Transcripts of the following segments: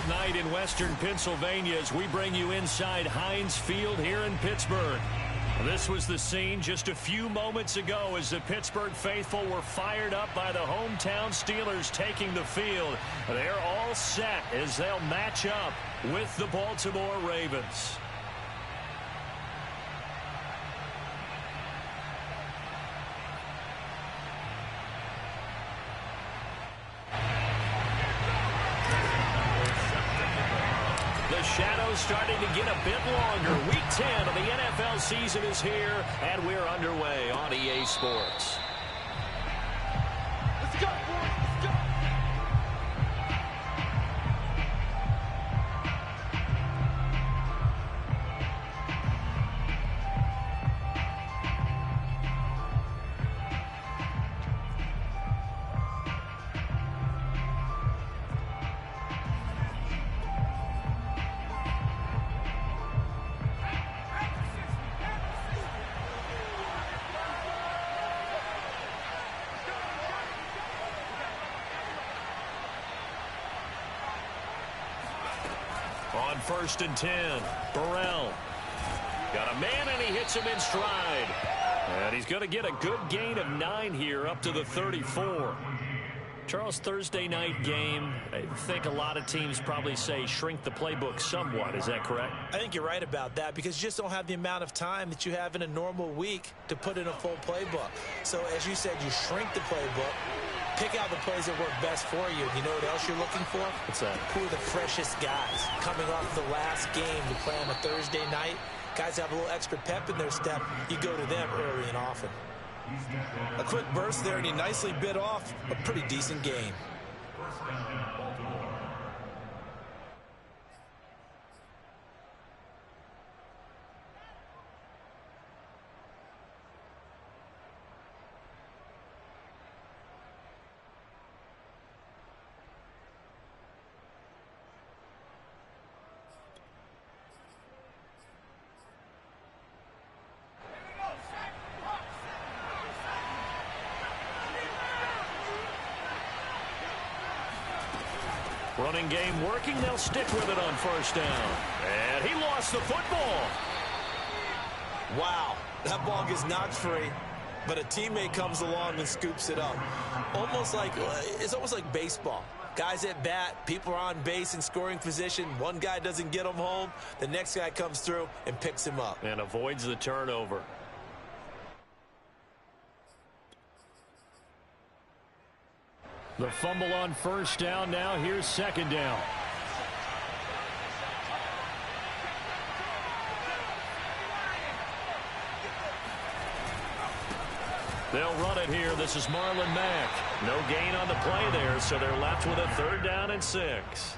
night in western Pennsylvania as we bring you inside Heinz Field here in Pittsburgh. This was the scene just a few moments ago as the Pittsburgh faithful were fired up by the hometown Steelers taking the field. They're all set as they'll match up with the Baltimore Ravens. The shadow's starting to get a bit longer. Week 10 of the NFL season is here, and we're underway on EA Sports. Let's go, boys. Let's go. On 1st and 10, Burrell. Got a man, and he hits him in stride. And he's going to get a good gain of 9 here up to the 34. Charles, Thursday night game, I think a lot of teams probably say shrink the playbook somewhat. Is that correct? I think you're right about that because you just don't have the amount of time that you have in a normal week to put in a full playbook. So as you said, you shrink the playbook. Pick out the plays that work best for you. You know what else you're looking for? What's that? Who are the freshest guys coming off the last game to play on a Thursday night? Guys have a little extra pep in their step. You go to them early and often. A quick burst there, and he nicely bit off a pretty decent gain. Running game working. They'll stick with it on 1st down. And he lost the football. Wow, that ball gets knocked free, but a teammate comes along and scoops it up. It's almost like baseball. Guys at bat, people are on base in scoring position. One guy doesn't get him home. The next guy comes through and picks him up. And avoids the turnover. The fumble on 1st down. Now here's 2nd down. They'll run it here. This is Marlon Mack. No gain on the play there, so they're left with a 3rd down and 6.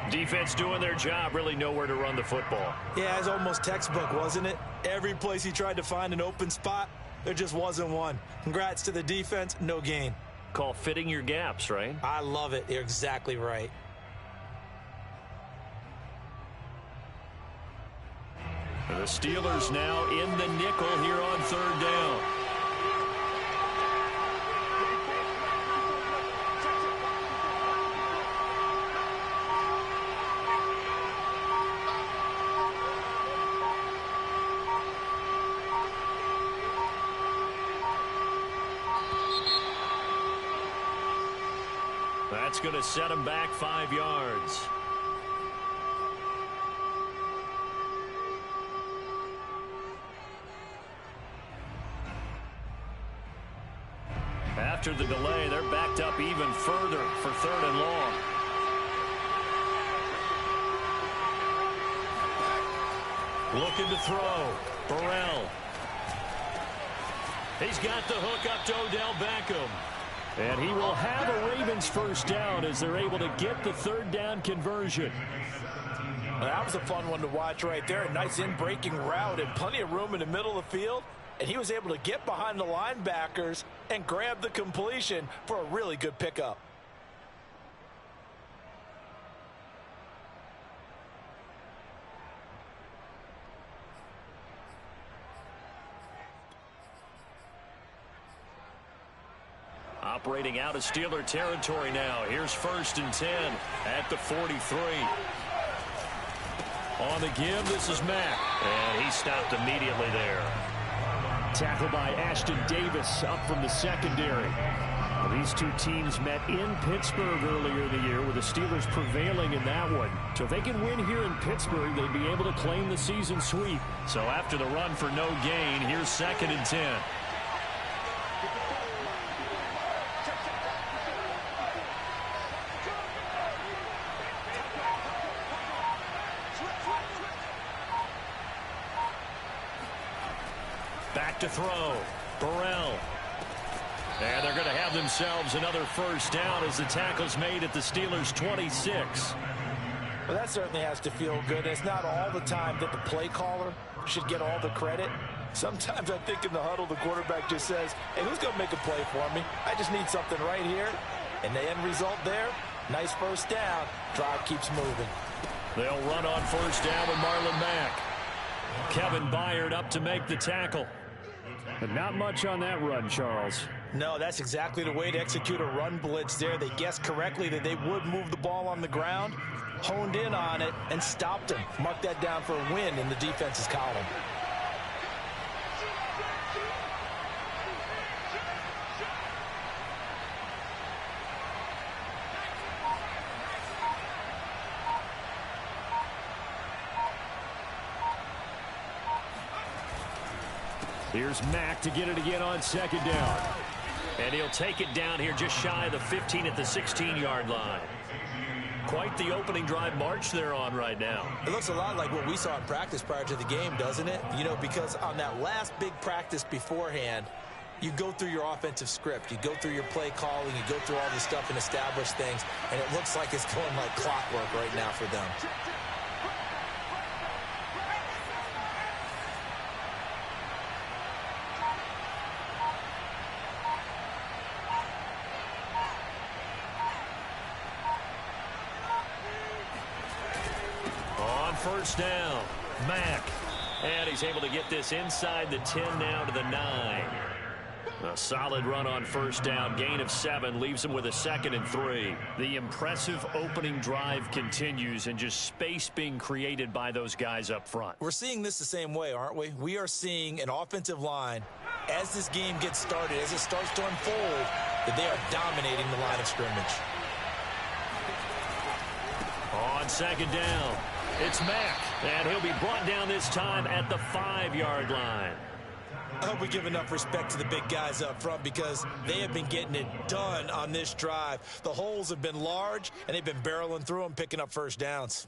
Defense doing their job, really nowhere to run the football. Yeah, it's almost textbook, wasn't it? Every place he tried to find an open spot, there just wasn't one. Congrats to the defense, no gain. Call fitting your gaps, right? I love it. You're exactly right. The Steelers now in the nickel here on 3rd down. That's going to set him back 5 yards. After the delay, they're backed up even further for 3rd and long. Looking to throw. Burrell. He's got the hook up to Odell Beckham. And he will have a Ravens 1st down as they're able to get the 3rd down conversion. That was a fun one to watch right there. A nice in-breaking route and plenty of room in the middle of the field. And he was able to get behind the linebackers and grab the completion for a really good pickup. operating out of Steeler territory now. Here's 1st and 10 at the 43. On the give, this is Mack. And he stopped immediately there. Tackle by Ashton Davis up from the secondary. Well, these two teams met in Pittsburgh earlier in the year with the Steelers prevailing in that one. So if they can win here in Pittsburgh, they'd be able to claim the season sweep. So after the run for no gain, here's 2nd and 10. Back to throw. Burrell. And they're going to have themselves another 1st down as the tackle's made at the Steelers' 26. Well, that certainly has to feel good. It's not all the time that the play caller should get all the credit. Sometimes I think in the huddle, the quarterback just says, hey, who's going to make a play for me? I just need something right here. And the end result there, nice 1st down. Drive keeps moving. They'll run on 1st down with Marlon Mack. Kevin Byard up to make the tackle. But not much on that run, Charles. No, that's exactly the way to execute a run blitz there. They guessed correctly that they would move the ball on the ground, honed in on it, and stopped him. Mark that down for a win in the defense's column. Here's Mack to get it again on 2nd down. And he'll take it down here just shy of the 15 at the 16-yard line. Quite the opening drive march they're on right now. It looks a lot like what we saw in practice prior to the game, doesn't it? You know, because on that last big practice beforehand, you go through your offensive script. You go through your play calling. You go through all this stuff and establish things. And it looks like it's going like clockwork right now for them. On 1st down, Mack. And he's able to get this inside the 10 now to the 9. A solid run on 1st down. Gain of 7 leaves him with a 2nd and 3. The impressive opening drive continues and just space being created by those guys up front. We're seeing this the same way, aren't we? We are seeing an offensive line, as this game gets started, as it starts to unfold, that they are dominating the line of scrimmage. On 2nd down, it's Mack, and he'll be brought down this time at the 5-yard line. I hope we give enough respect to the big guys up front because they have been getting it done on this drive. The holes have been large, and they've been barreling through them, picking up 1st downs.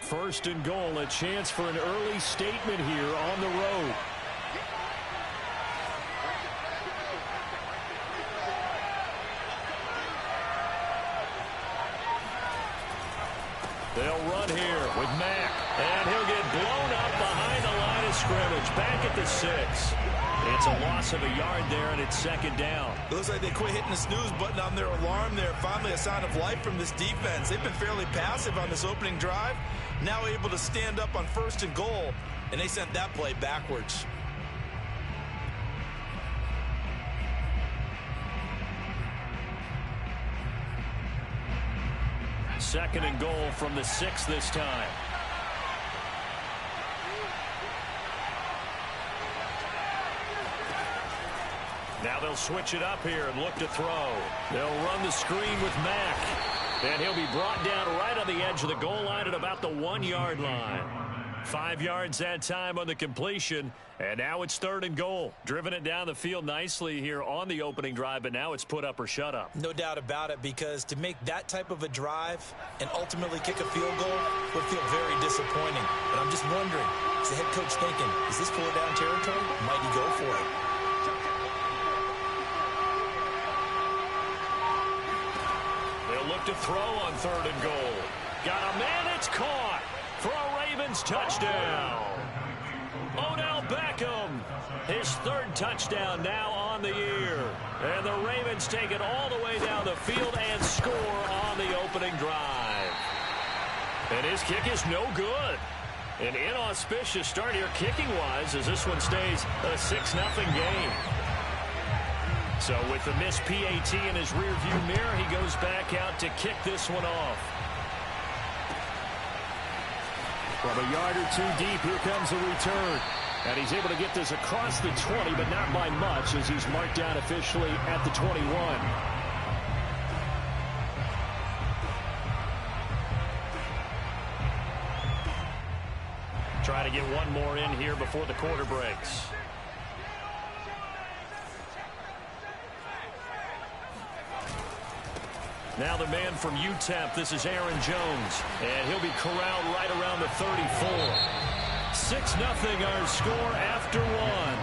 First and goal, a chance for an early statement here on the road. They'll run here with Mack, and he'll get blown up behind the line of scrimmage, back at the 6. It's a loss of a yard there, and it's 2nd down. It looks like they quit hitting the snooze button on their alarm there. Finally a sign of life from this defense. They've been fairly passive on this opening drive. Now able to stand up on 1st and goal, and they sent that play backwards. Second and goal from the 6 this time. Now they'll switch it up here and look to throw. They'll run the screen with Mack. And he'll be brought down right on the edge of the goal line at about the 1-yard line. 5 yards that time on the completion. And now it's 3rd and goal. Driven it down the field nicely here on the opening drive, but now it's put up or shut up. No doubt about it, because to make that type of a drive and ultimately kick a field goal would feel very disappointing. But I'm just wondering, is the head coach thinking, is this 4-down territory? Might he go for it? They'll look to throw on 3rd and goal. Got a man, it's caught for a Ravens touchdown. Odell Beckham, his 3rd touchdown now on the year. And the Ravens take it all the way down the field and score on the opening drive. And his kick is no good. An inauspicious start here kicking-wise as this one stays a 6-0 game. So with the missed PAT in his rearview mirror, he goes back out to kick this one off. From a yard or two deep, here comes the return. And he's able to get this across the 20, but not by much as he's marked down officially at the 21. Try to get one more in here before the quarter breaks. Now the man from UTEP, this is Aaron Jones, and he'll be corralled right around the 34. 6-0 our score after one.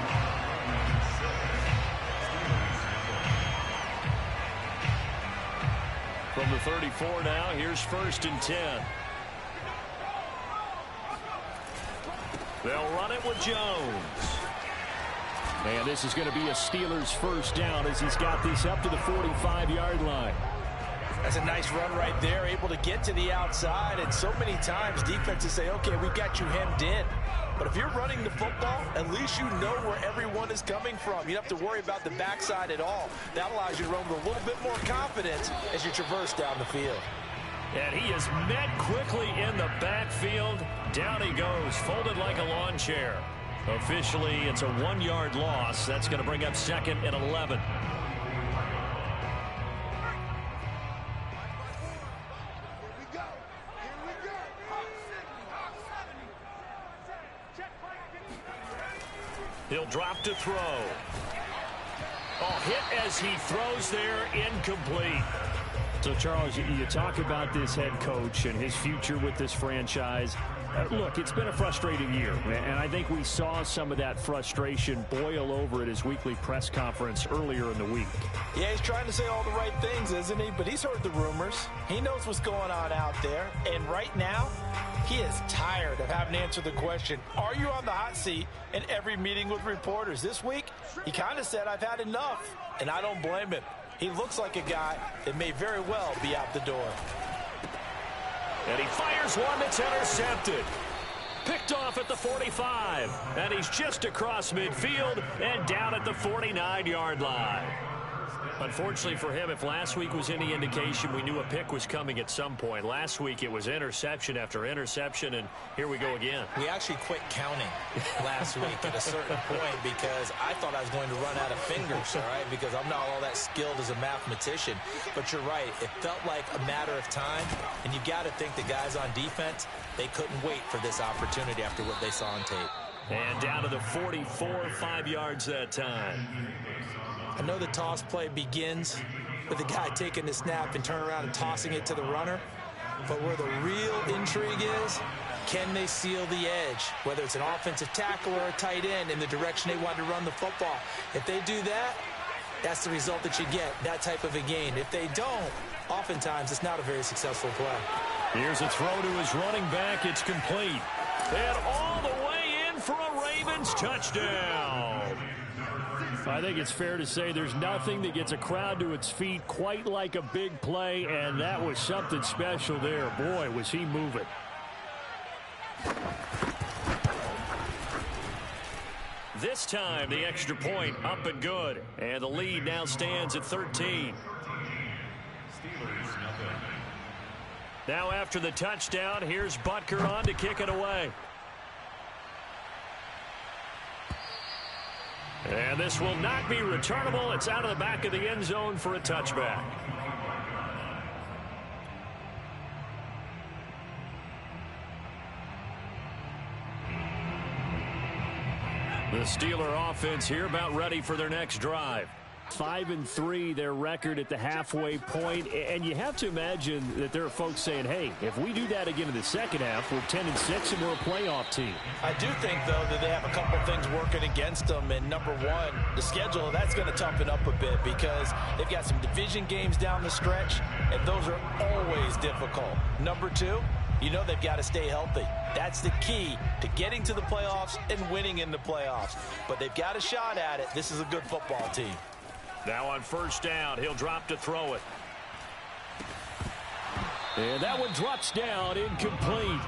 From the 34 now, here's 1st and 10. They'll run it with Jones. And this is going to be a Steelers first down as he's got this up to the 45-yard line. That's a nice run right there, able to get to the outside. And so many times defenses say, okay, we've got you hemmed in. But if you're running the football, at least you know where everyone is coming from. You don't have to worry about the backside at all. That allows you to run with a little bit more confidence as you traverse down the field. And he is met quickly in the backfield. Down he goes, folded like a lawn chair. Officially, it's a 1-yard loss. That's going to bring up 2nd and 11. He'll drop to throw. Oh, hit as he throws there, incomplete. So, Charles, you talk about this head coach and his future with this franchise. Look, it's been a frustrating year, and I think we saw some of that frustration boil over at his weekly press conference earlier in the week. Yeah, he's trying to say all the right things, isn't he? But he's heard the rumors. He knows what's going on out there. And right now, he is tired of having to answer the question, are you on the hot seat in every meeting with reporters? This week, he kind of said, I've had enough. And I don't blame him. He looks like a guy that may very well be out the door. And he fires one that's intercepted. Picked off at the 45. And he's just across midfield and down at the 49-yard line. Unfortunately for him, if last week was any indication, we knew a pick was coming at some point. Last week it was interception after interception, and here we go again. We actually quit counting last week at a certain point because I thought I was going to run out of fingers, all right, because I'm not all that skilled as a mathematician. But you're right. It felt like a matter of time, and you got to think the guys on defense, they couldn't wait for this opportunity after what they saw on tape. And down to the 44, 5 yards that time. I know the toss play begins with the guy taking the snap and turning around and tossing it to the runner. But where the real intrigue is, can they seal the edge? Whether it's an offensive tackle or a tight end in the direction they want to run the football. If they do that, that's the result that you get, that type of a gain. If they don't, oftentimes it's not a very successful play. Here's a throw to his running back. It's complete. And all the way in for a Ravens touchdown. I think it's fair to say there's nothing that gets a crowd to its feet quite like a big play, and that was something special there. Boy, was he moving. This time, the extra point up and good, and the lead now stands at 13. Now after the touchdown, here's Butker on to kick it away. And this will not be returnable. It's out of the back of the end zone for a touchback. The Steeler offense here about ready for their next drive. 5-3 their record at the halfway point, and you have to imagine that there are folks saying, hey, if we do that again in the second half, we're 10-6 and we're a playoff team. I do think, though, that they have a couple things working against them, and number one, the schedule, that's going to toughen up a bit because they've got some division games down the stretch, and those are always difficult. Number two, you know they've got to stay healthy. That's the key to getting to the playoffs and winning in the playoffs. But they've got a shot at it. This is a good football team. Now on first down, he'll drop to throw it. And that one drops down, incomplete.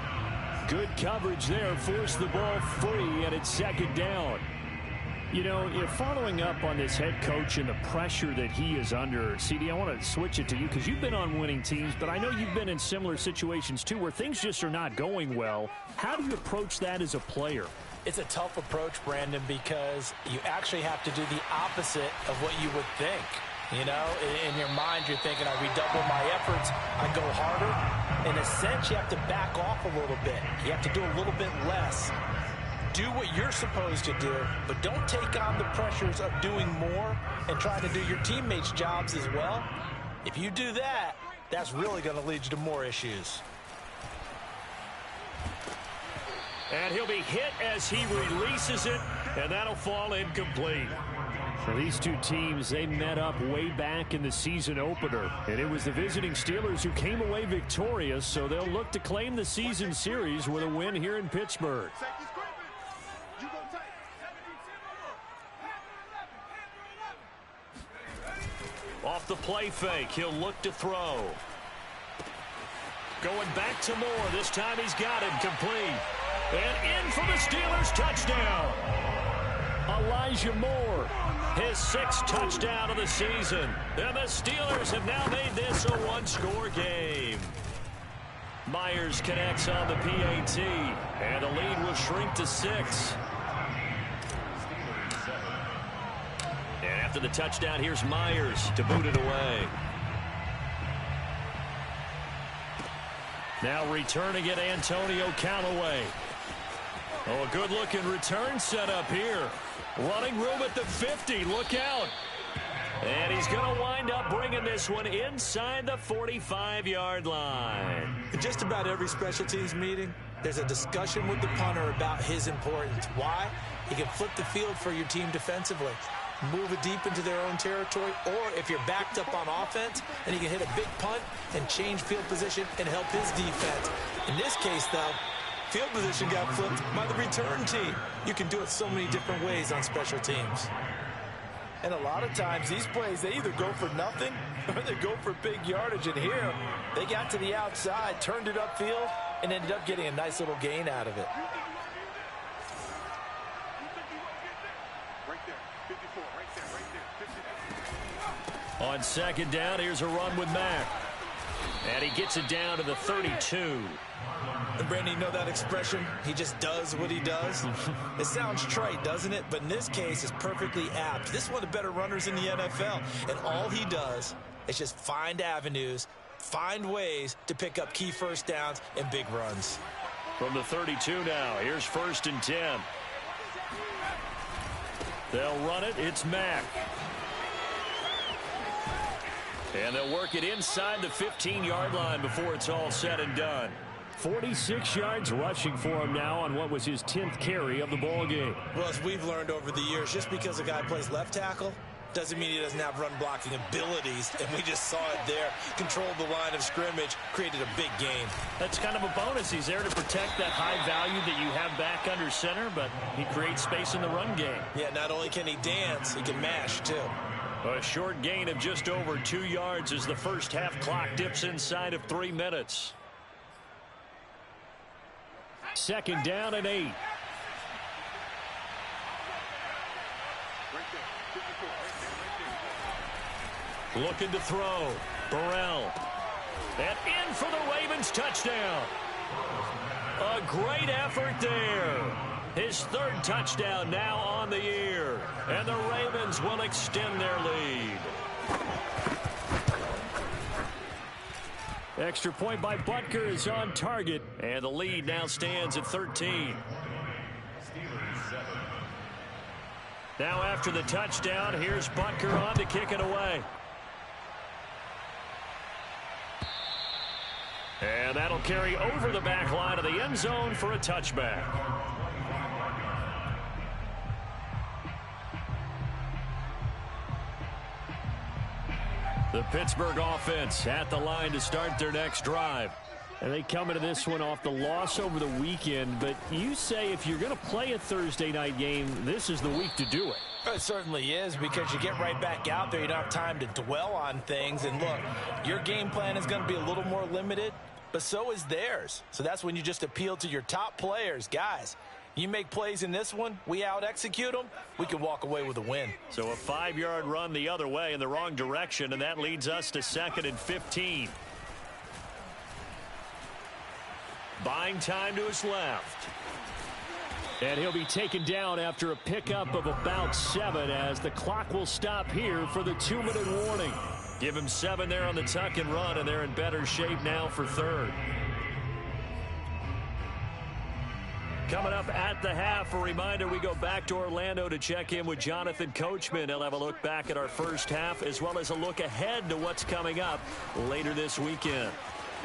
Good coverage there. Forced the ball free, and it's second down. You know, following up on this head coach and the pressure that he is under, CD, I want to switch it to you because you've been on winning teams, but I know you've been in similar situations too where things just are not going well. How do you approach that as a player? It's a tough approach, Brandon, because you actually have to do the opposite of what you would think. You know, in your mind, you're thinking, I redouble my efforts, I go harder. In a sense, you have to back off a little bit. You have to do a little bit less. Do what you're supposed to do, but don't take on the pressures of doing more and trying to do your teammates' jobs as well. If you do that, that's really going to lead you to more issues. And he'll be hit as he releases it, and that'll fall incomplete. So these two teams, they met up way back in the season opener, and it was the visiting Steelers who came away victorious, so they'll look to claim the season series with a win here in Pittsburgh. Off the play fake, he'll look to throw. Going back to Moore. This time he's got it complete. And in for the Steelers touchdown. Elijah Moore, his 6th touchdown of the season. And the Steelers have now made this a one-score game. Myers connects on the PAT, and the lead will shrink to 6. And after the touchdown, here's Myers to boot it away. Now returning it, Antonio Callaway. Oh, a good-looking return set up here. Running room at the 50. Look out. And he's going to wind up bringing this one inside the 45-yard line. In just about every special teams meeting, there's a discussion with the punter about his importance. Why? He can flip the field for your team defensively, move it deep into their own territory, or if you're backed up on offense, and he can hit a big punt and change field position and help his defense. In this case, though, field position got flipped by the return team. You can do it so many different ways on special teams. And a lot of times, these plays, they either go for nothing or they go for big yardage. And here, they got to the outside, turned it upfield, and ended up getting a nice little gain out of it. On second down, here's a run with Mack. And he gets it down to the 32. And Brandon, you know that expression? He just does what he does. It sounds trite, doesn't it? But in this case, it's perfectly apt. This is one of the better runners in the NFL. And all he does is just find avenues, find ways to pick up key first downs and big runs. From the 32 now, here's 1st and 10. They'll run it. It's Mack. And they'll work it inside the 15-yard line before it's all said and done. 46 yards rushing for him now on what was his 10th carry of the ball game. Well, as we've learned over the years, just because a guy plays left tackle doesn't mean he doesn't have run blocking abilities, and we just saw it there. Controlled the line of scrimmage, created a big gain. That's kind of a bonus. He's there to protect that high value that you have back under center, but he creates space in the run game. Yeah, not only can he dance, he can mash too. A short gain of just over 2 yards as the first half clock dips inside of 3 minutes. Second down and 8. Looking to throw. Burrell. And in for the Ravens touchdown. A great effort there. His 3rd touchdown now on the year. And the Ravens will extend their lead. Extra point by Butker is on target. And the lead now stands at 13. Now after the touchdown, here's Butker on to kick it away. And that'll carry over the back line of the end zone for a touchback. The Pittsburgh offense at the line to start their next drive. And they come into this one off the loss over the weekend. But you say if you're going to play a Thursday night game, this is the week to do it. It certainly is, because you get right back out there. You don't have time to dwell on things. And look, your game plan is going to be a little more limited. but so is theirs. So that's when you just appeal to your top players. Guys, you make plays in this one, we out-execute them, we can walk away with a win. So a 5-yard run the other way in the wrong direction, and that leads us to 2nd and 15. Buying time to his left. And he'll be taken down after a pickup of about 7 as the clock will stop here for the 2-minute warning. Give him 7 there on the tuck and run, and they're in better shape now for 3rd. Coming up at the half, a reminder, we go back to Orlando to check in with Jonathan Coachman. He'll have a look back at our first half as well as a look ahead to what's coming up later this weekend.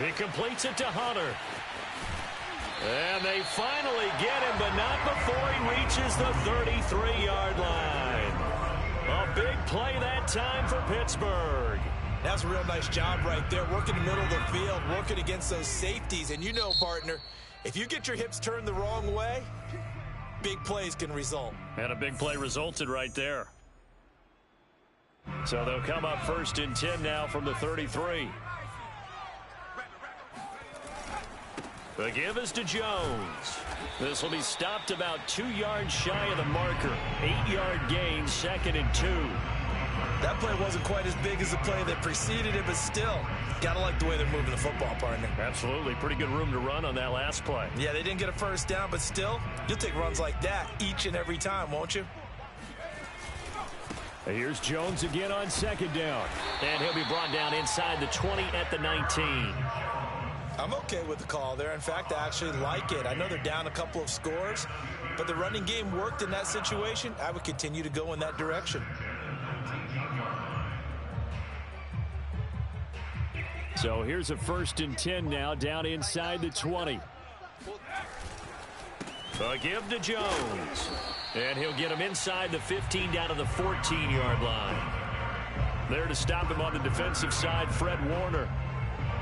He completes it to Hunter. And they finally get him, but not before he reaches the 33-yard line. A big play that time for Pittsburgh. That's a real nice job right there, working the middle of the field, working against those safeties. And you know, partner, if you get your hips turned the wrong way, big plays can result. And a big play resulted right there. So they'll come up 1st and 10 now from the 33. The give is to Jones. This will be stopped about 2 yards shy of the marker. 8-yard gain, 2nd and 2. That play wasn't quite as big as the play that preceded it, but still, gotta like the way they're moving the football, partner. Absolutely. Pretty good room to run on that last play. Yeah, they didn't get a first down, but still, you'll take runs like that each and every time, won't you? Here's Jones again on 2nd down. And he'll be brought down inside the 20 at the 19. I'm okay with the call there. In fact, I actually like it. I know they're down a couple of scores, but the running game worked in that situation. I would continue to go in that direction. So here's a 1st and 10 now down inside the 20. A give to Jones. And he'll get him inside the 15 down to the 14-yard line. There to stop him on the defensive side, Fred Warner.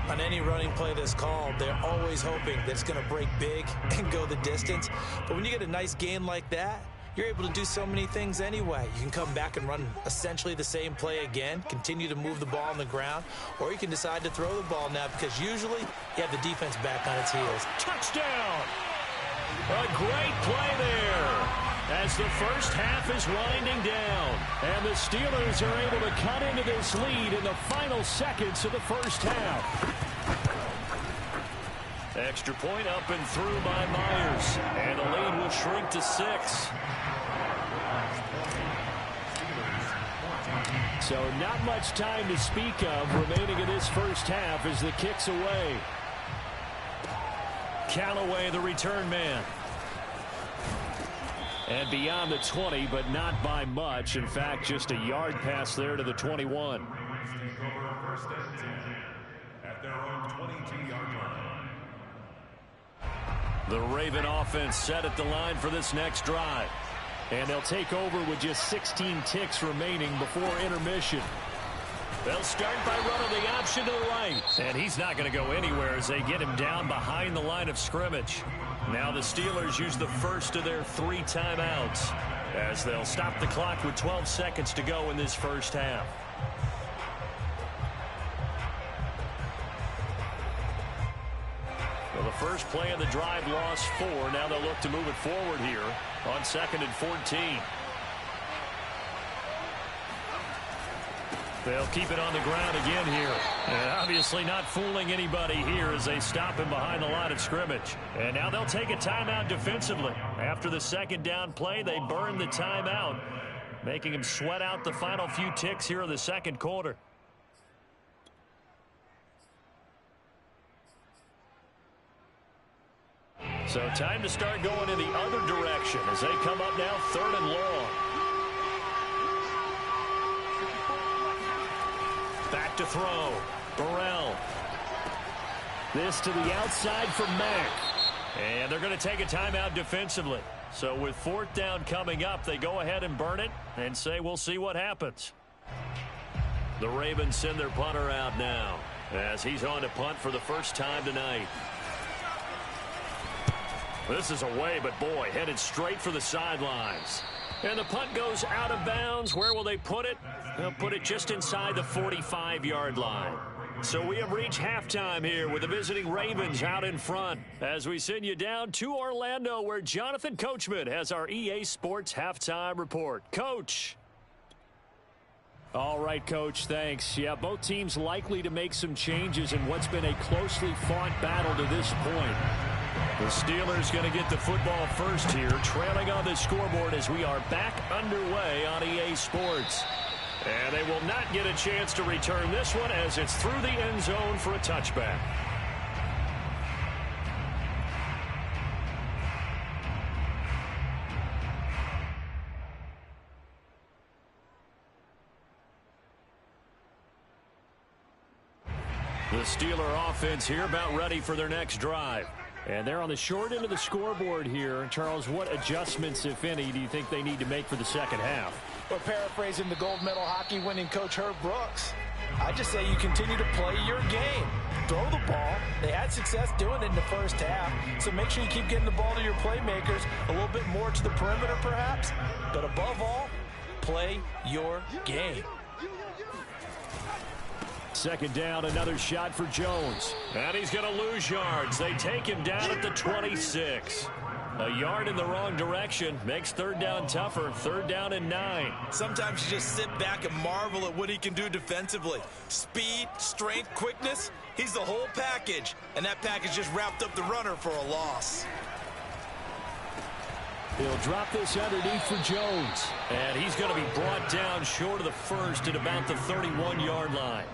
On any running play that's called, they're always hoping that it's going to break big and go the distance. But when you get a nice gain like that, you're able to do so many things anyway. You can come back and run essentially the same play again, continue to move the ball on the ground, or you can decide to throw the ball now because usually you have the defense back on its heels. Touchdown! A great play there as the first half is winding down. And the Steelers are able to cut into this lead in the final seconds of the first half. Extra point up and through by Myers. And the lead will shrink to 6. So not much time to speak of remaining in this first half as the kick's away. Callaway, the return man. And beyond the 20, but not by much. In fact, just a yard pass there to the 21. The Raven offense set at the line for this next drive. And they'll take over with just 16 ticks remaining before intermission. They'll start by running the option to the right. And he's not going to go anywhere as they get him down behind the line of scrimmage. Now the Steelers use the first of their 3 timeouts as they'll stop the clock with 12 seconds to go in this first half. Well, the first play of the drive lost 4. Now they'll look to move it forward here on 2nd and 14. They'll keep it on the ground again here. And obviously not fooling anybody here as they stop him behind the line of scrimmage. And now they'll take a timeout defensively. After the 2nd down play, they burn the timeout, making him sweat out the final few ticks here in the 2nd quarter. So time to start going in the other direction as they come up now 3rd and long. Back to throw. Burrell. This to the outside for Mack. And they're going to take a timeout defensively. So with 4th down coming up, they go ahead and burn it and say we'll see what happens. The Ravens send their punter out now as he's on to punt for the first time tonight. This is away, but boy, headed straight for the sidelines. And the punt goes out of bounds. Where will they put it? They'll put it just inside the 45-yard line. So we have reached halftime here with the visiting Ravens out in front as we send you down to Orlando where Jonathan Coachman has our EA Sports halftime report. Coach. All right, Coach, thanks. Yeah, both teams likely to make some changes in what's been a closely fought battle to this point. The Steelers going to get the football first here, trailing on the scoreboard as we are back underway on EA Sports. And they will not get a chance to return this one as it's through the end zone for a touchback. The Steeler offense here about ready for their next drive. And they're on the short end of the scoreboard here. Charles, what adjustments, if any, do you think they need to make for the second half? Well, paraphrasing the gold medal hockey winning coach Herb Brooks, I just say you continue to play your game. Throw the ball. They had success doing it in the first half, so make sure you keep getting the ball to your playmakers, a little bit more to the perimeter perhaps, but above all, play your game. Second down, another shot for Jones. And he's going to lose yards. They take him down at the 26. A yard in the wrong direction makes third down tougher. Third down and 9. Sometimes you just sit back and marvel at what he can do defensively. Speed, strength, quickness, he's the whole package. And that package just wrapped up the runner for a loss. He'll drop this underneath for Jones. And he's going to be brought down short of the first at about the 31-yard line.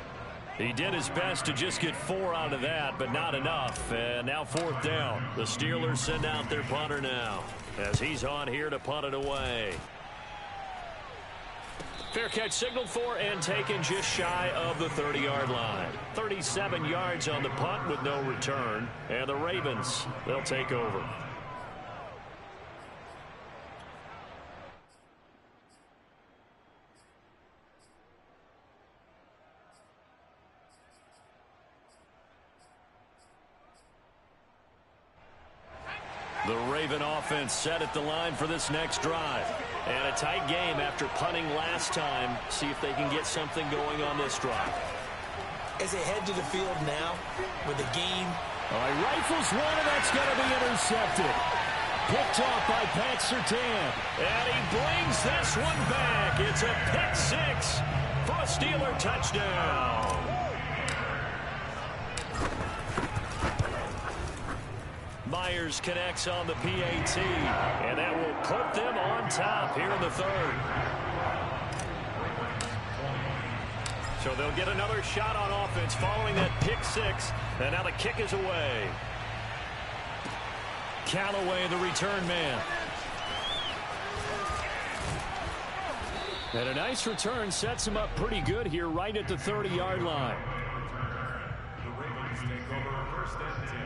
He did his best to just get 4 out of that, but not enough. And now fourth down. The Steelers send out their punter now as he's on here to punt it away. Fair catch signaled for and taken just shy of the 30-yard line. 37 yards on the punt with no return. And the Ravens, they'll take over. The Raven offense set at the line for this next drive. And a tight game after punting last time. See if they can get something going on this drive. As they head to the field now with a gain. All right, rifles one, and that's going to be intercepted. Picked off by Pat Surtain. And he brings this one back. It's a pick six for a Steeler touchdown. Myers connects on the PAT, and that will put them on top here in the third. So they'll get another shot on offense following that pick six, and now the kick is away. Callaway, the return man. And a nice return sets him up pretty good here right at the 30-yard line. The Ravens take over first and 10.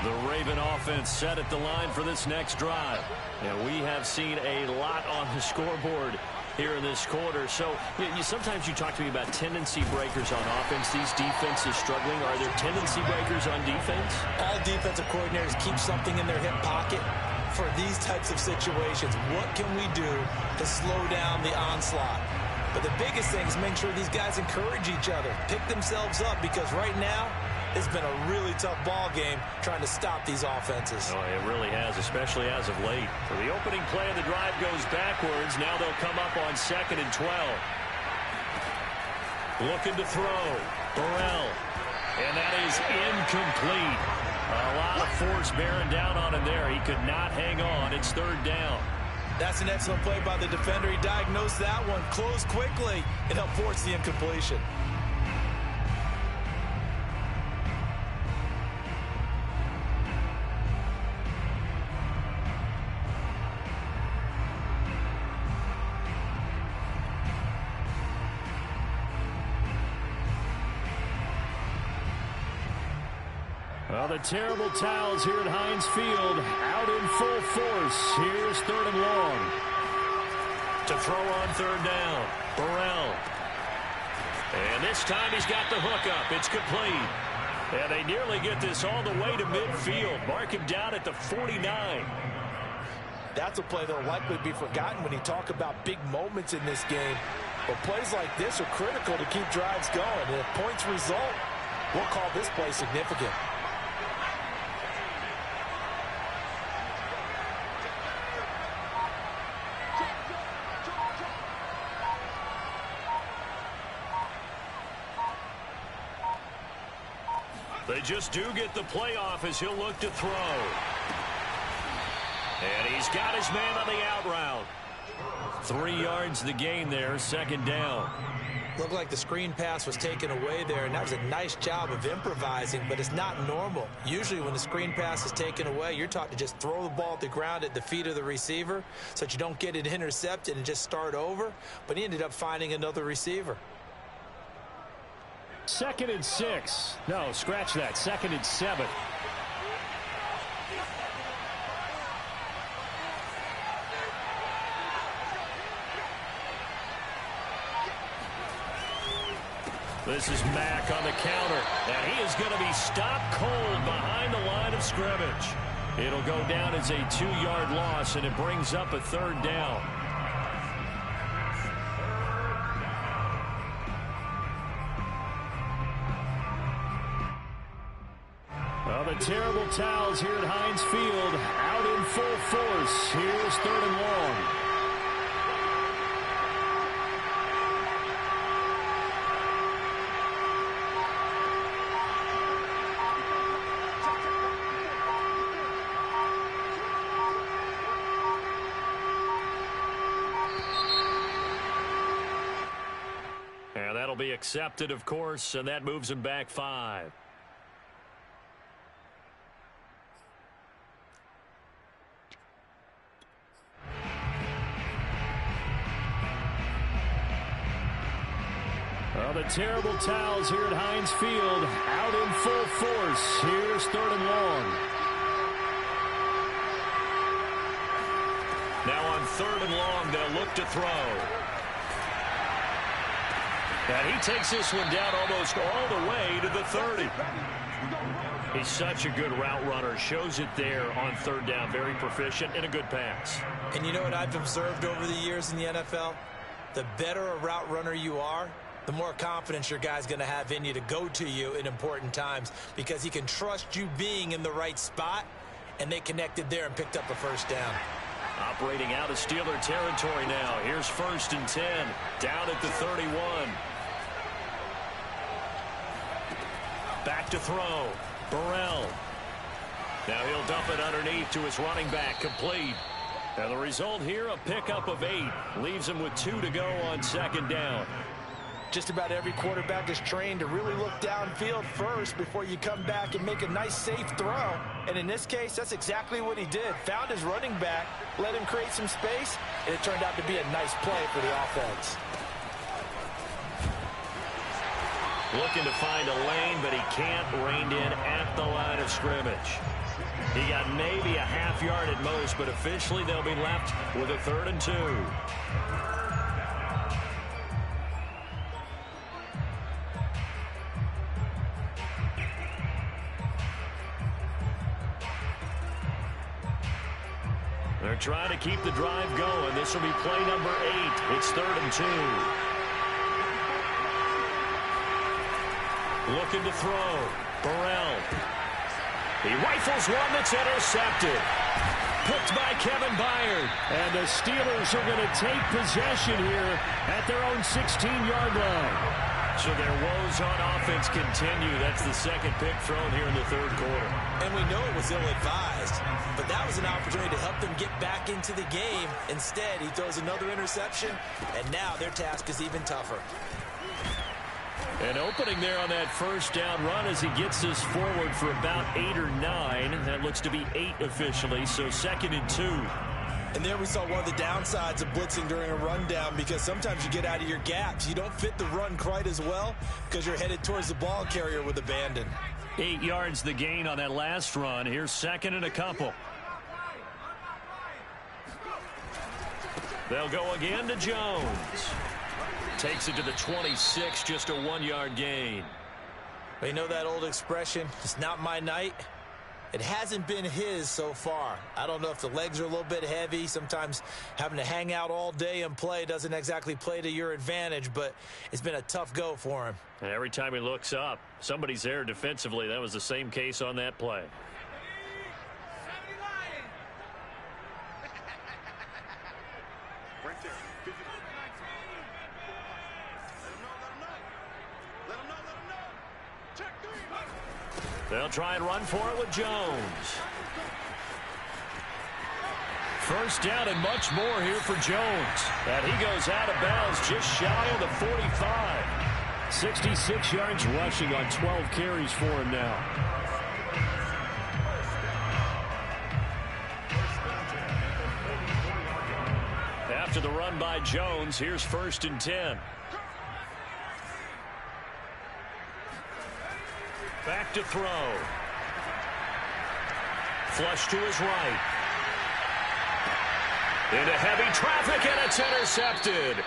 The Raven offense set at the line for this next drive. And we have seen a lot on the scoreboard here in this quarter. So sometimes you talk to me about tendency breakers on offense. These defenses struggling. Are there tendency breakers on defense? All defensive coordinators keep something in their hip pocket for these types of situations. What can we do to slow down the onslaught? But the biggest thing is make sure these guys encourage each other, pick themselves up, because right now it's been a really tough ball game trying to stop these offenses. Oh, it really has, especially as of late. So the opening play of the drive goes backwards. Now they'll come up on 2nd and 12. Looking to throw. Burrell. And that is incomplete. A lot of force bearing down on him there. He could not hang on. It's third down. That's an excellent play by the defender. He diagnosed that one, closed quickly, and helped force the incompletion. Well, the terrible towels here at Heinz Field out in full force. Here's third and long. To throw on third down, Burrell. And this time he's got the hook up. It's complete. And they nearly get this all the way to midfield. Mark him down at the 49. That's a play that will likely be forgotten when you talk about big moments in this game. But plays like this are critical to keep drives going. And if points result, we'll call this play significant. They just do get the playoff as he'll look to throw. And he's got his man on the out route. 3 yards the gain there, second down. Looked like the screen pass was taken away there, and that was a nice job of improvising, but it's not normal. Usually when the screen pass is taken away, you're taught to just throw the ball at the ground at the feet of the receiver so that you don't get it intercepted and just start over, but he ended up finding another receiver. 2nd and 6. No, scratch that. 2nd and 7. This is Mack on the counter, and he is going to be stopped cold behind the line of scrimmage. It'll go down as a 2-yard loss, and it brings up a 3rd down. Well, the terrible towels here at Heinz Field out in full force. Here's 3rd and long. And that'll be accepted, of course, and that moves him back 5. Well, the terrible towels here at Heinz Field out in full force. Here's 3rd and long. Now on 3rd and long, they'll look to throw. And he takes this one down almost all the way to the 30. He's such a good route runner. Shows it there on 3rd down. Very proficient and a good pass. And you know what I've observed over the years in the NFL? The better a route runner you are, the more confidence your guy's going to have in you to go to you in important times because he can trust you being in the right spot, and they connected there and picked up a 1st down. Operating out of Steeler territory now. Here's 1st and 10, down at the 31. Back to throw. Burrell. Now he'll dump it underneath to his running back, complete. And the result here, a pickup of 8. Leaves him with 2 to go on 2nd down. Just about every quarterback is trained to really look downfield first before you come back and make a nice, safe throw. And in this case, that's exactly what he did. Found his running back, let him create some space, and it turned out to be a nice play for the offense. Looking to find a lane, but he can't. Reined in at the line of scrimmage. He got maybe a half yard at most, but officially they'll be left with a 3rd and 2. They're trying to keep the drive going. This will be play number 8. It's 3rd and 2. Looking to throw. Burrell. He rifles one that's intercepted. Picked by Kevin Byard. And the Steelers are going to take possession here at their own 16-yard line. So their woes on offense continue. That's the 2nd pick thrown here in the 3rd quarter. And we know it was ill-advised, but that was an opportunity to help them get back into the game. Instead, he throws another interception, and now their task is even tougher. An opening there on that 1st down run as he gets this forward for about 8 or 9. That looks to be 8 officially, so 2nd and 2. And there we saw one of the downsides of blitzing during a rundown because sometimes you get out of your gaps. You don't fit the run quite as well because you're headed towards the ball carrier with abandon. 8 yards the gain on that last run. Here's 2nd and a couple. They'll go again to Jones. Takes it to the 26, just a 1-yard gain. You know that old expression, it's not my night? It hasn't been his so far. I don't know if the legs are a little bit heavy. Sometimes having to hang out all day and play doesn't exactly play to your advantage, but it's been a tough go for him. And every time he looks up, somebody's there defensively. That was the same case on that play. They'll try and run for it with Jones. First down and much more here for Jones. And he goes out of bounds just shy of the 45. 66 yards rushing on 12 carries for him now. After the run by Jones, here's 1st and 10. Back to throw. Flush to his right. Into heavy traffic, and it's intercepted.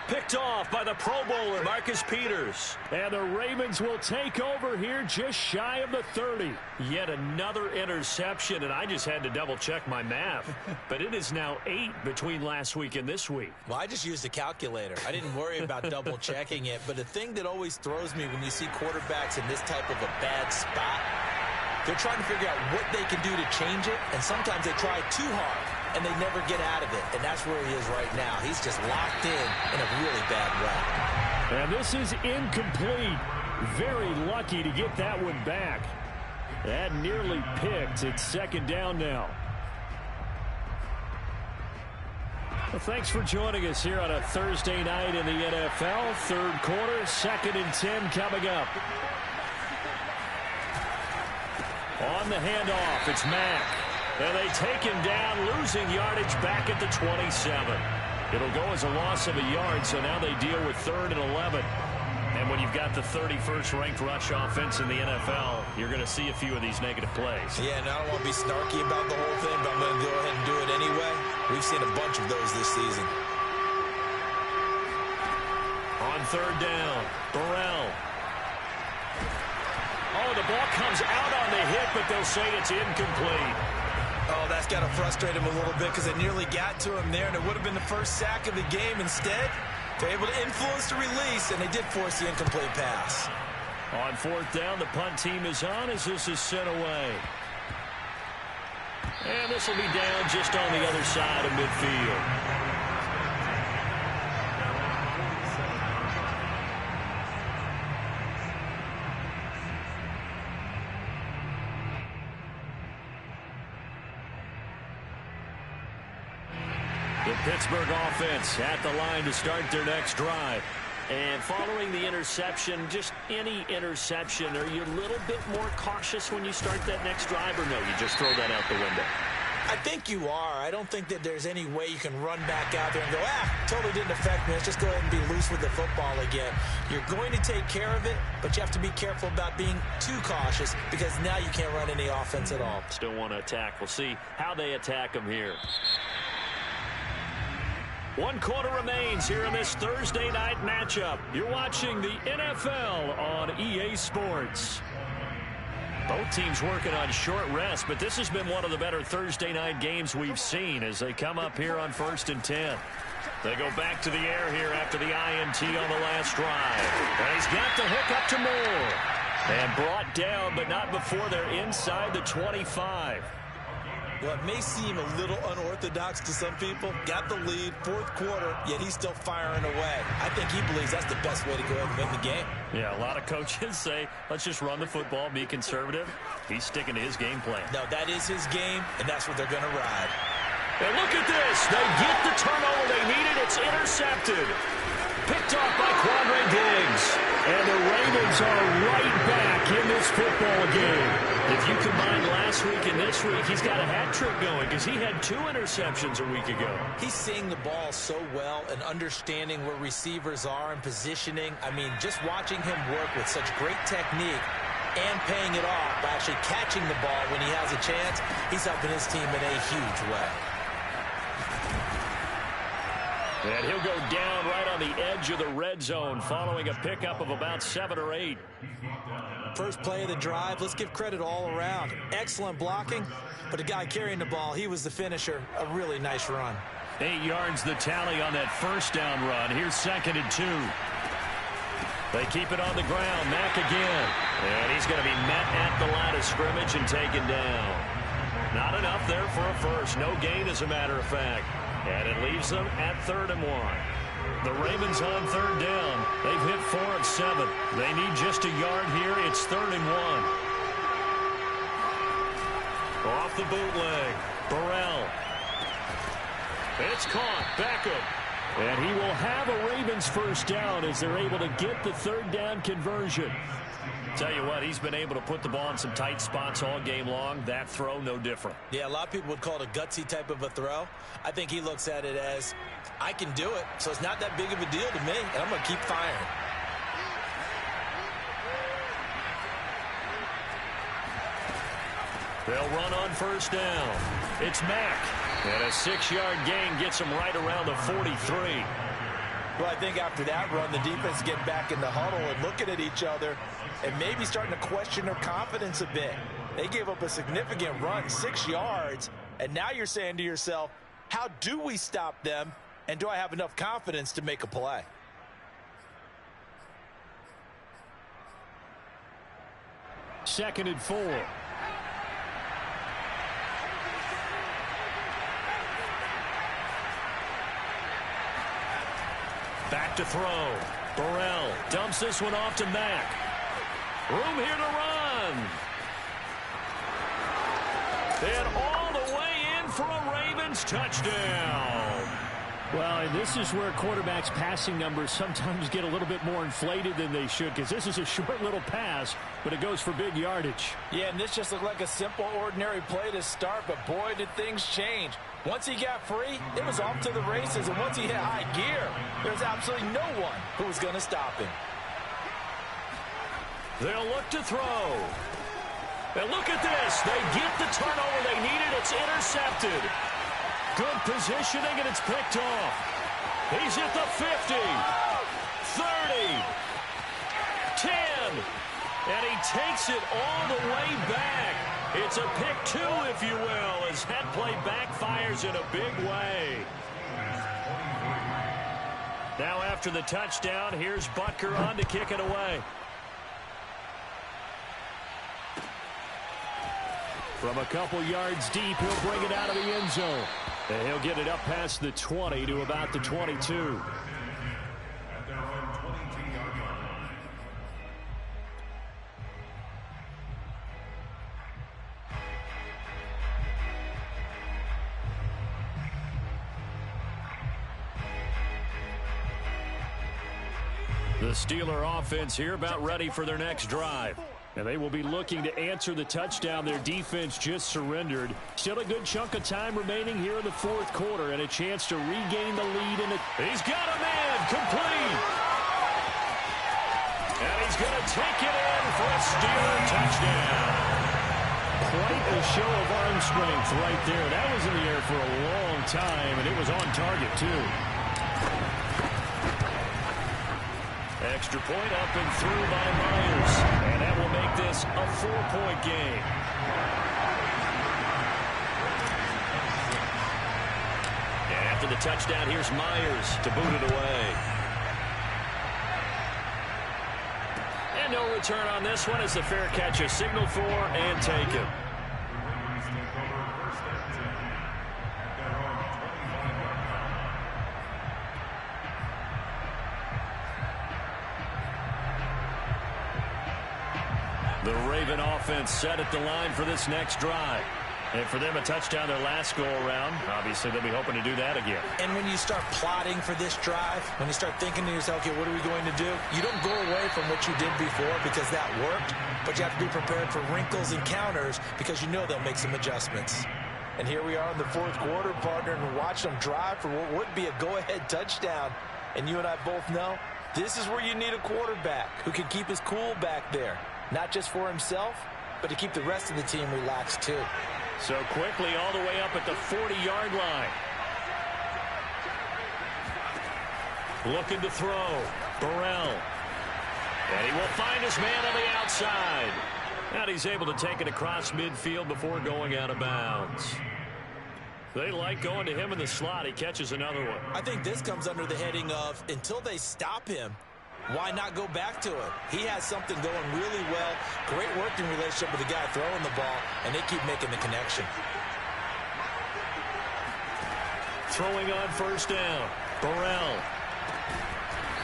Picked off by the Pro Bowler, Marcus Peters. And the Ravens will take over here just shy of the 30. Yet another interception, and I just had to double-check my math. But it is now 8 between last week and this week. Well, I just used a calculator. I didn't worry about double-checking it. But the thing that always throws me when you see quarterbacks in this type of a bad spot, they're trying to figure out what they can do to change it, and sometimes they try too hard, and they never get out of it. And that's where he is right now. He's just locked in a really bad route. And this is incomplete. Very lucky to get that one back. That nearly picked. It's 2nd down now. Well, thanks for joining us here on a Thursday night in the NFL. 3rd quarter, 2nd and 10 coming up. On the handoff, it's Mack. And they take him down, losing yardage back at the 27. It'll go as a loss of a yard, so now they deal with 3rd and 11. And when you've got the 31st ranked rush offense in the NFL, you're going to see a few of these negative plays. Yeah, and I don't want to be snarky about the whole thing, but I'm going to go ahead and do it anyway. We've seen a bunch of those this season. On 3rd down, Burrell. Oh, the ball comes out on the hit, but they'll say it's incomplete. Oh, that's got to frustrate him a little bit because they nearly got to him there, and it would have been the first sack of the game. Instead, they're able to influence the release, and they did force the incomplete pass. On 4th down, the punt team is on as this is sent away. And this will be down just on the other side of midfield. The Pittsburgh offense at the line to start their next drive. And following the interception, just any interception, are you a little bit more cautious when you start that next drive, or no, you just throw that out the window? I think you are. I don't think that there's any way you can run back out there and go, totally didn't affect me. Let's just go ahead and be loose with the football again. You're going to take care of it, but you have to be careful about being too cautious because now you can't run any offense at all. Still want to attack. We'll see how they attack them here. 1 quarter remains here in this Thursday night matchup. You're watching the NFL on EA Sports. Both teams working on short rest, but this has been one of the better Thursday night games we've seen as they come up here on 1st and 10. They go back to the air here after the INT on the last drive. And he's got the hook up to Moore. And brought down, but not before they're inside the 25. Well, it may seem a little unorthodox to some people. Got the lead, 4th quarter, yet he's still firing away. I think he believes that's the best way to go ahead and win the game. Yeah, a lot of coaches say, let's just run the football, be conservative. He's sticking to his game plan. No, that is his game, and that's what they're going to ride. And look at this. They get the turnover they needed. It's intercepted. Picked off by Quandre Diggs. And the Ravens are right back in this football game. If you combine last week and this week, he's got a hat trick going because he had 2 interceptions a week ago. He's seeing the ball so well and understanding where receivers are and positioning. I mean, just watching him work with such great technique and paying it off by actually catching the ball when he has a chance, he's helping his team in a huge way. And he'll go down right on the edge of the red zone following a pickup of about 7 or 8. First play of the drive, let's give credit all around. Excellent blocking, but the guy carrying the ball, he was the finisher. A really nice run. 8 yards the tally on that first down run. Here's 2nd and 2. They keep it on the ground. Mack again. And he's going to be met at the line of scrimmage and taken down. Not enough there for a first. No gain, as a matter of fact. And it leaves them at 3rd and 1. The Ravens on 3rd down. They've hit 4 of 7. They need just a yard here. It's 3rd and 1. Off the bootleg. Burrell. It's caught. Beckham. And he will have a Ravens first down as they're able to get the 3rd down conversion. Tell you what, he's been able to put the ball in some tight spots all game long. That throw, no different. Yeah, a lot of people would call it a gutsy type of a throw. I think he looks at it as, I can do it, so it's not that big of a deal to me, and I'm going to keep firing. They'll run on first down. It's Mack. And a 6-yard gain gets him right around the 43. Well, I think after that run, the defense get back in the huddle and looking at each other and maybe starting to question their confidence a bit. They gave up a significant run, 6 yards, and now you're saying to yourself, how do we stop them, and do I have enough confidence to make a play? Second and 4. Back to throw. Burrell dumps this one off to Mack. Room here to run. And all the way in for a Ravens touchdown. Well, and this is where quarterbacks' passing numbers sometimes get a little bit more inflated than they should, because this is a short little pass, but it goes for big yardage. Yeah, and this just looked like a simple, ordinary play to start, but boy, did things change. Once he got free, it was off to the races, and once he hit high gear, there's absolutely no one who was going to stop him. They'll look to throw. And look at this. They get the turnover they needed. It's intercepted. Good positioning, and it's picked off. He's at the 50, 30, 10, and he takes it all the way back. It's a pick 2, if you will, as that play backfires in a big way. Now after the touchdown, here's Butker on to kick it away. From a couple yards deep, he'll bring it out of the end zone. And he'll get it up past the 20 to about the 22. At their own 22-yard line. The Steeler offense here about ready for their next drive. And they will be looking to answer the touchdown their defense just surrendered. Still a good chunk of time remaining here in the 4th quarter and a chance to regain the lead. He's got a man complete. And he's going to take it in for a Steeler touchdown. Quite a show of arm strength right there. That was in the air for a long time, and it was on target, too. Extra point up and through by Myers. And that will make this a 4-point game. And after the touchdown, here's Myers to boot it away. And no return on this one as the fair catch is signaled for and taken. The Raven offense set at the line for this next drive. And for them, a touchdown their last go-around. Obviously, they'll be hoping to do that again. And when you start plotting for this drive, when you start thinking to yourself, okay, what are we going to do? You don't go away from what you did before because that worked, but you have to be prepared for wrinkles and counters because you know they'll make some adjustments. And here we are in the 4th quarter, partner, and watch them drive for what would be a go-ahead touchdown. And you and I both know this is where you need a quarterback who can keep his cool back there. Not just for himself, but to keep the rest of the team relaxed too. So quickly all the way up at the 40-yard line. Looking to throw. Burrell. And he will find his man on the outside. And he's able to take it across midfield before going out of bounds. They like going to him in the slot. He catches another one. I think this comes under the heading of until they stop him, why not go back to it? He has something going really well. Great working relationship with the guy throwing the ball, and they keep making the connection. Throwing on first down. Burrell.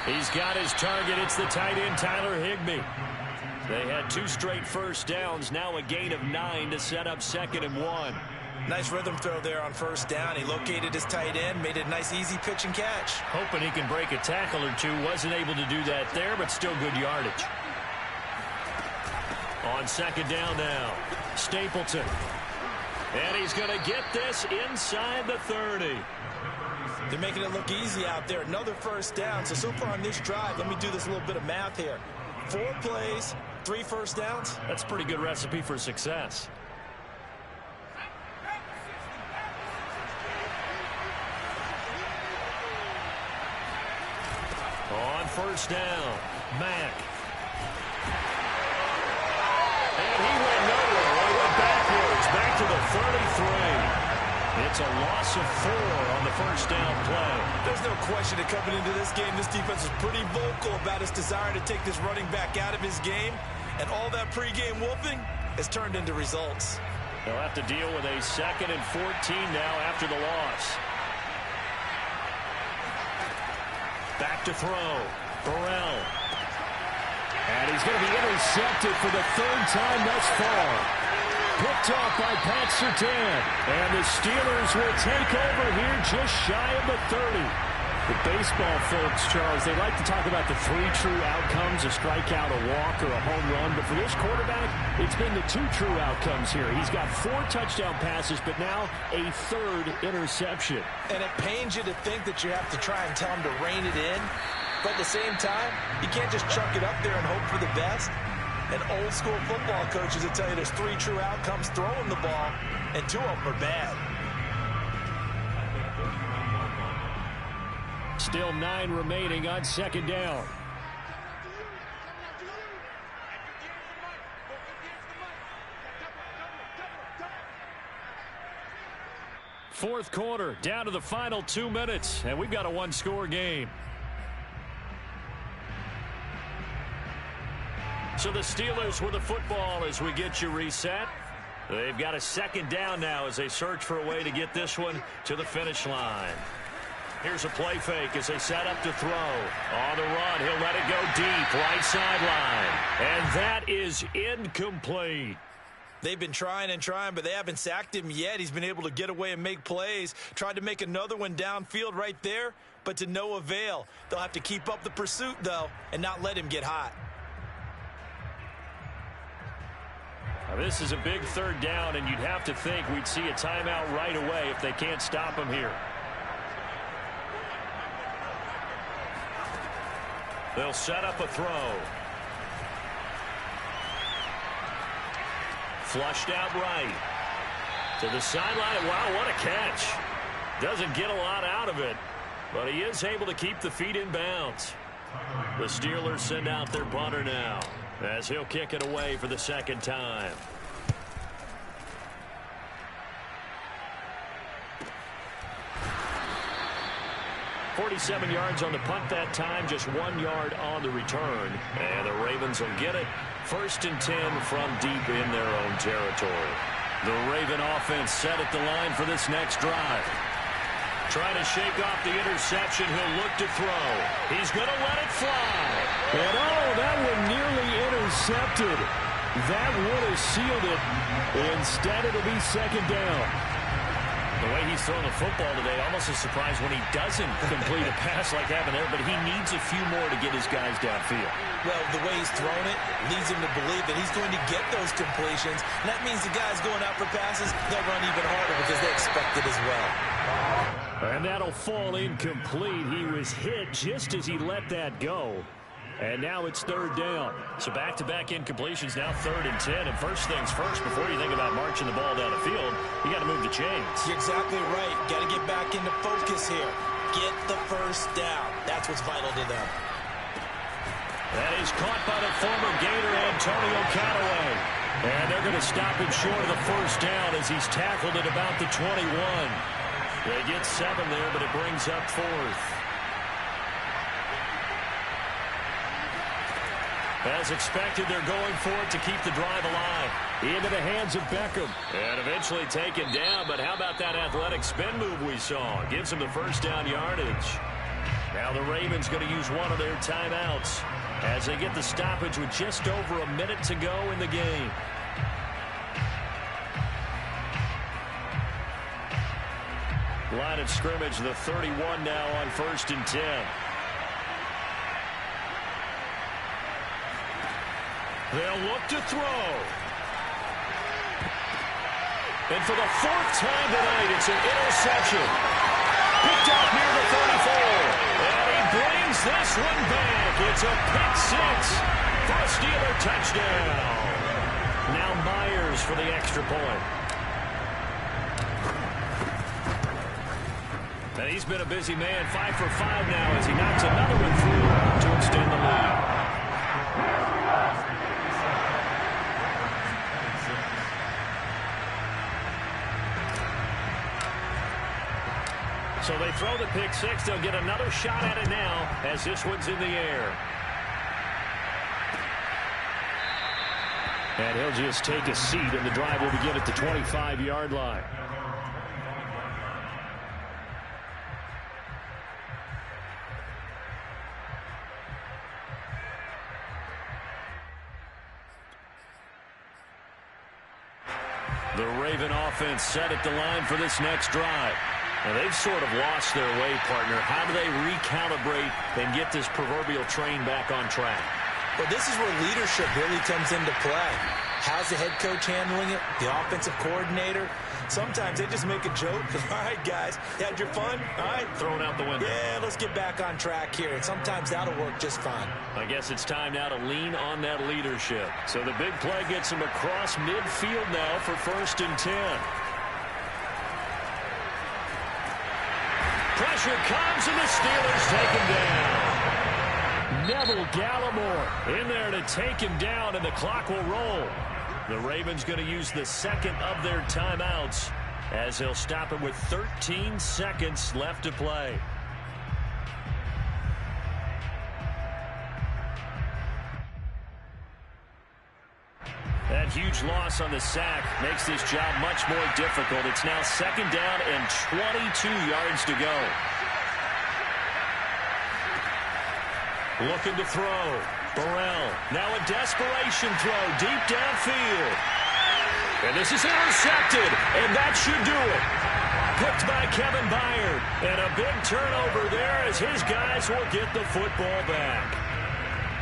He's got his target. It's the tight end, Tyler Higbee. They had 2 straight first downs. Now a gain of 9 to set up 2nd and 1. Nice rhythm throw there on first down. He located his tight end, made it a nice, easy pitch and catch. Hoping he can break a tackle or two. Wasn't able to do that there, but still good yardage. On 2nd down now, Stapleton. And he's going to get this inside the 30. They're making it look easy out there. Another first down. So far on this drive, let me do this little bit of math here. 4 plays, 3 first downs. That's a pretty good recipe for success. On first down, Mack. And he went nowhere. He went backwards, back to the 33. It's a loss of 4 on the first down play. There's no question that coming into this game, this defense was pretty vocal about its desire to take this running back out of his game. And all that pregame whooping has turned into results. They'll have to deal with a 2nd and 14 now after the loss. Back to throw. Burrell. And he's going to be intercepted for the 3rd time thus far. Picked off by Pat Surtain. And the Steelers will take over here just shy of the 30. The baseball folks, Charles, they like to talk about the 3 true outcomes, a strikeout, a walk, or a home run. But for this quarterback, it's been the 2 true outcomes here. He's got 4 touchdown passes, but now a 3rd interception. And it pains you to think that you have to try and tell him to rein it in. But at the same time, you can't just chuck it up there and hope for the best. And old school football coaches will tell you there's 3 true outcomes throwing the ball, and 2 of them are bad. Still 9 remaining on 2nd down. Fourth quarter, down to the final 2 minutes, and we've got a 1-score game. So the Steelers with the football as we get you reset. They've got a 2nd down now as they search for a way to get this one to the finish line. Here's a play fake as they set up to throw. On the run, he'll let it go deep, right sideline. And that is incomplete. They've been trying and trying, but they haven't sacked him yet. He's been able to get away and make plays. Tried to make another one downfield right there, but to no avail. They'll have to keep up the pursuit, though, and not let him get hot. Now, this is a big 3rd down, and you'd have to think we'd see a timeout right away if they can't stop him here. They'll set up a throw. Flushed out right. To the sideline. Wow, what a catch. Doesn't get a lot out of it, but he is able to keep the feet in bounds. The Steelers send out their punter now, as he'll kick it away for the 2nd time. .47 yards on the punt that time, just 1 yard on the return. And the Ravens will get it. 1st and 10 from deep in their own territory. The Raven offense set at the line for this next drive. Trying to shake off the interception. He'll look to throw. He's going to let it fly. And that one nearly intercepted. That would have sealed it. Instead, it'll be 2nd down. The way he's thrown the football today, almost a surprise when he doesn't complete a pass like having there, but he needs a few more to get his guys downfield. Well, the way he's thrown it leads him to believe that he's going to get those completions. And that means the guys going out for passes, they'll run even harder because they expect it as well. And that'll fall incomplete. He was hit just as he let that go. And now it's 3rd down. So back-to-back incompletions, now 3rd and 10. And first things first, before you think about marching the ball down the field, you got to move the chains. You're exactly right. Got to get back into focus here. Get the first down. That's what's vital to them. That is caught by the former Gator, Antonio Callaway. And they're going to stop him short of the first down as he's tackled at about the 21. They get 7 there, but it brings up 4th. As expected, they're going for it to keep the drive alive. Into the hands of Beckham. And eventually taken down, but how about that athletic spin move we saw? Gives them the first down yardage. Now the Ravens going to use one of their timeouts as they get the stoppage with just over a minute to go in the game. Line of scrimmage, the 31 now on 1st and 10. They'll look to throw. And for the 4th time tonight, it's an interception. Picked up near the 34. And he brings this one back. It's a pick 6 for a Steeler touchdown. Now Myers for the extra point. And he's been a busy man, 5 for 5 now as he knocks another one through to extend the lead. So they throw the pick 6. They'll get another shot at it now as this one's in the air. And he'll just take a seat, and the drive will begin at the 25-yard line. The Raven offense set at the line for this next drive. Now they've sort of lost their way, partner. How do they recalibrate and get this proverbial train back on track? Well, this is where leadership really comes into play. How's the head coach handling it? The offensive coordinator? Sometimes they just make a joke. All right, guys, you had your fun? All right. Thrown out the window. Yeah, let's get back on track here. And sometimes that'll work just fine. I guess it's time now to lean on that leadership. So the big play gets him across midfield now for 1st and 10. Pressure comes, and the Steelers take him down. Neville Gallimore in there to take him down, and the clock will roll. The Ravens going to use the 2nd of their timeouts as they'll stop him with 13 seconds left to play. That huge loss on the sack makes this job much more difficult. It's now 2nd down and 22 yards to go. Looking to throw. Burrell. Now a desperation throw deep downfield. And this is intercepted. And that should do it. Picked by Kevin Byard. And a big turnover there as his guys will get the football back.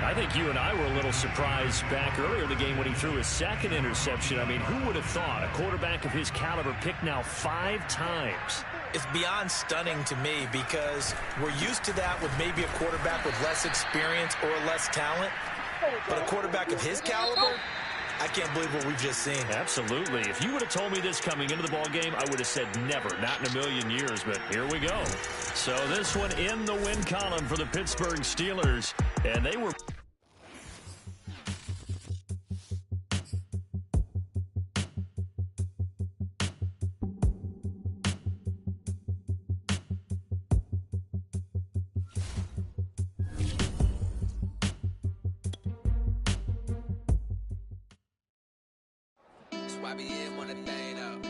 I think you and I were a little surprised back earlier in the game when he threw his 2nd interception. I mean, who would have thought a quarterback of his caliber picked now 5 times? It's beyond stunning to me because we're used to that with maybe a quarterback with less experience or less talent. But a quarterback of his caliber, I can't believe what we've just seen. Absolutely. If you would have told me this coming into the ball game, I would have said never, not in a million years. But here we go. So this one in the win column for the Pittsburgh Steelers. And they were... YBN want a thing up.